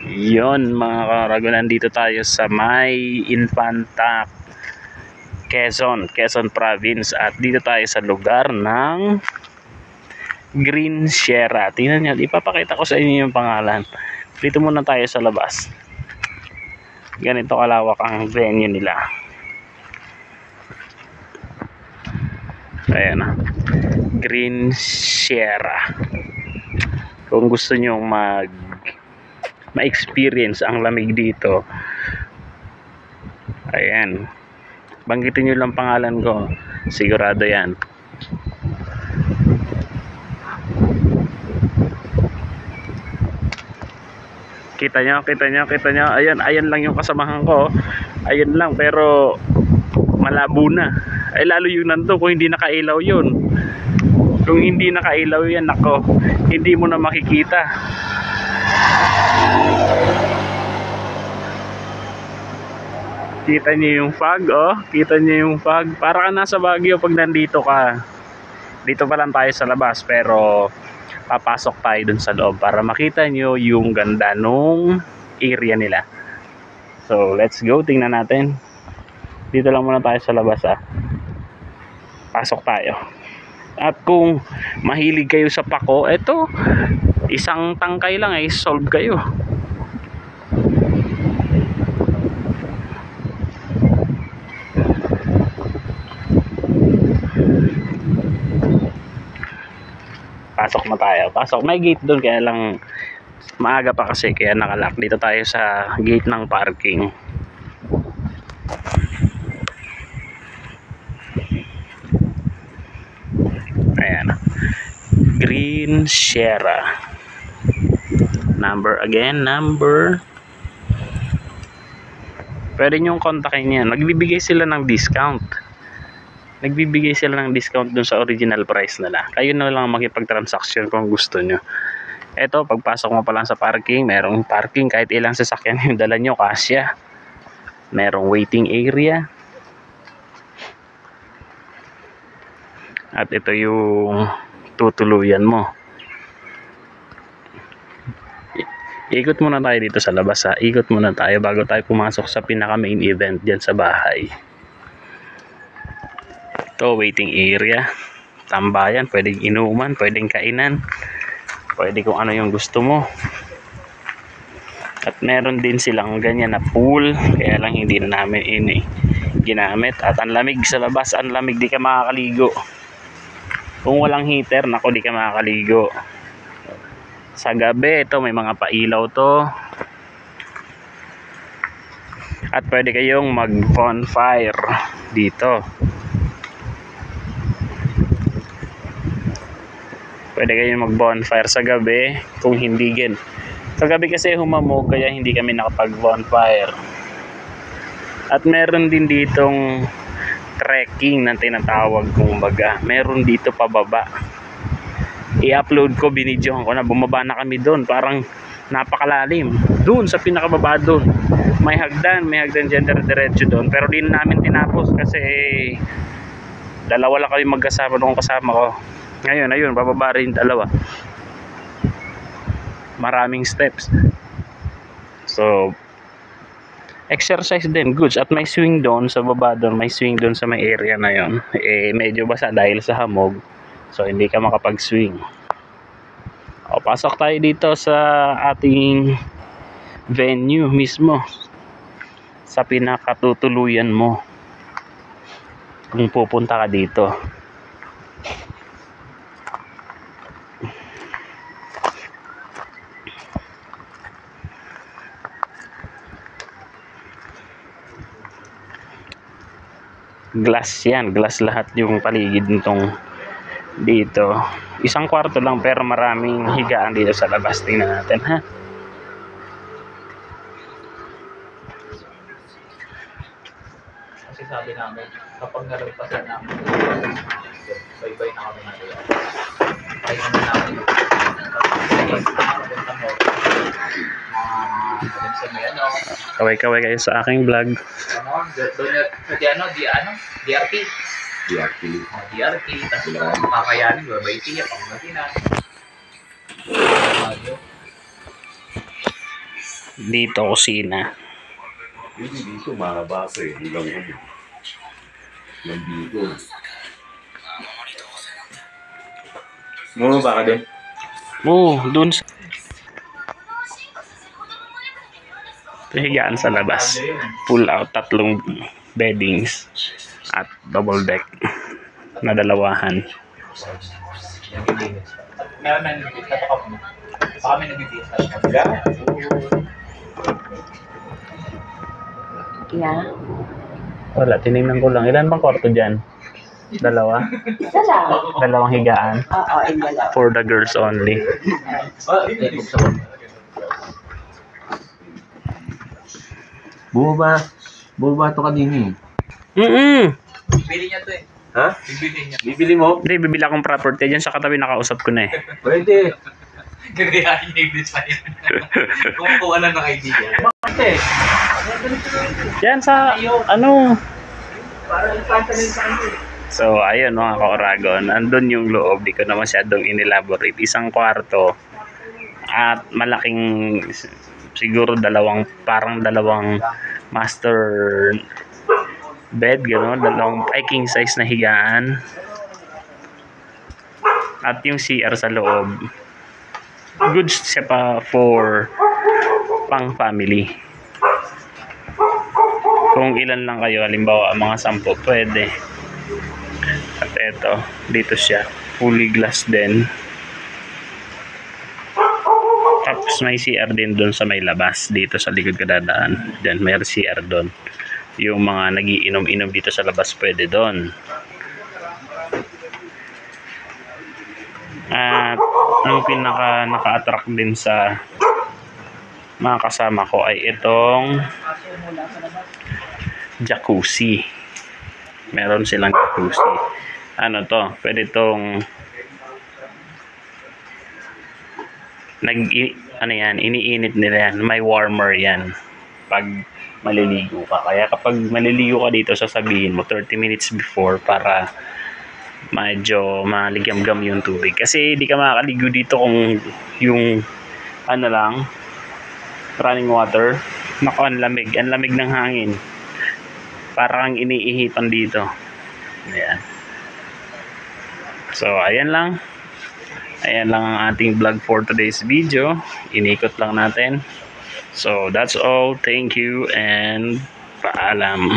Yon mga karago, nandito tayo sa may Infanta, Quezon Province, at dito tayo sa lugar ng Green Sierra. Tingnan nyo, ipapakita ko sa inyo yung pangalan. Dito muna tayo sa labas. Ganito kalawak ang venue nila. Ayan na, Green Sierra. Kung gusto nyo ma-experience ang lamig dito, ayan, banggitin nyo lang pangalan ko, sigurado yan. Kita nyo, ayan lang yung kasamahan ko, ayan lang, pero malabo na. Ay lalo yung nanto kung hindi nakailaw yun. Kung hindi nakailaw yan, nako, hindi mo na makikita. Kita niyo yung fog, oh. Kita niyo yung fog. Para ka nasa Baguio pag nandito ka. Dito pa lang tayo sa labas, pero papasok tayo dun sa loob para makita niyo yung ganda nung area nila. So, let's go. Tingnan natin. Dito lang muna tayo sa labas, ah. Pasok tayo. At kung mahilig kayo sa pako, eto, isang tangkay lang ay solve kayo. Pasok na tayo. Pasok. May gate doon, kaya lang maaga pa kasi, kaya nakalock. Dito tayo sa gate ng parking. Ayan. Green Sierra. Number. Pwede nyong kontakin yan. Nagbibigay sila ng discount. Dun sa original price nila. Kayo na lang makipag-transaction kung gusto nyo. Eto, pagpasok mo pa lang sa parking, merong parking kahit ilang sasakyan yung dala nyo, kasya. Merong waiting area. At ito yung tutuluyan mo. Ikot muna tayo dito sa labas, ha. Ikot muna tayo bago tayo pumasok sa pinaka main event dyan sa bahay. Ito, waiting area. Tambayan, pwedeng inuman, pwedeng kainan. Pwede kung ano yung gusto mo. At meron din silang ganyan na pool, kaya lang hindi na namin ginamit. At ang lamig sa labas, ang lamig, di ka makakaligo. Kung walang heater, nako, di ka makakaligo. Sa gabi, ito may mga pailaw to. At pwede kayong mag-bonfire dito. Pwede kayong mag-bonfire sa gabi kung hindi kagabi kasi humamog, kaya hindi kami nakapag-bonfire. At meron din ditong trekking na tinatawag, kumbaga. Meron dito pababa. I-upload ko, binidyohan ko na, bumaba na kami doon, parang napakalalim. Doon sa pinakababa doon. May hagdan dyan diretso doon, pero di namin tinapos kasi dalawa lang kami magkasama nung kasama ko. Ngayon, ayun, bababa rin dalawa. Maraming steps. So, exercise din, goods. At may swing doon sa baba doon. May swing doon sa may area na yon. Medyo basa dahil sa hamog. So, hindi ka makapag-swing. O, pasok tayo dito sa ating venue mismo. Sa pinakatutuluyan mo. Kung pupunta ka dito. Glass yan, glass lahat yung paligid nitong dito. Isang kwarto lang pero maraming higaan dito sa labas. Tingnan natin, ha. Kasi sabi namin, kapag nalagpasan namin, bye-bye na kami natin. Kaya namin Kaway-kaway kayo sa aking vlog. DRT. Tapos kakayanin, babaiti, pang-matinan. Dito, kusina. Hindi dito, mahaba pa eh. Hanggang ano. Hanggang dito. Bumaba ka din. Oo, dun sa... Higaan sa labas. Pull out, 3 beddings. At double deck. Na dalawahan. Meron na nagbibigay. Tatakap mo. Baka may nagbibigay sa akin. Yeah. Wala, tinignan ko lang. Ilan bang kwarto dyan? 2? Isa lang. 2 higaan. Oo, in dalawa. For the girls only. Bumaba to kanini. Bibili niya to eh. Ha? Bibili niya. Bibili mo? Hindi, bibili akong property dyan sa katabi, nakausap ko na eh. Pwede. Gagayahin niya yung design. Kumukuha lang ng idea. Bakit eh? Yan sa, ano. Para ipanta rin sa kanya. So, ayun mga ka-Oragon. Andun yung loob. Di ko na masyadong inelaborate. 1 kwarto. At malaking, siguro parang dalawang master bed, gano'n. King size na higaan. At yung CR sa loob. Good siya pa for pang family. Kung ilan lang kayo, halimbawa mga 10, pwede. At eto, dito siya, fully glass din. Tapos may CR din doon sa may labas, dito sa likod kadadaan. Then may CR doon. Yung mga nagiinom-inom dito sa labas, pwede doon. At ang pinaka naka-attract din sa mga kasama ko ay itong jacuzzi. Meron silang jacuzzi. Ano to? Pwede itong iniinit nila yan. May warmer yan pag maliligo ka. Kaya kapag maliligo ka dito, sasabihin mo 30 minutes before para medyo maligamgam yung tubig. Kasi di ka makakaligo dito kung yung running water. Naku, ang lamig. Ang lamig ng hangin. Parang iniihipan dito. Ayan. So, ayan lang. Ayan lang ang ating vlog for today's video. Inikot lang natin. So, that's all. Thank you and paalam.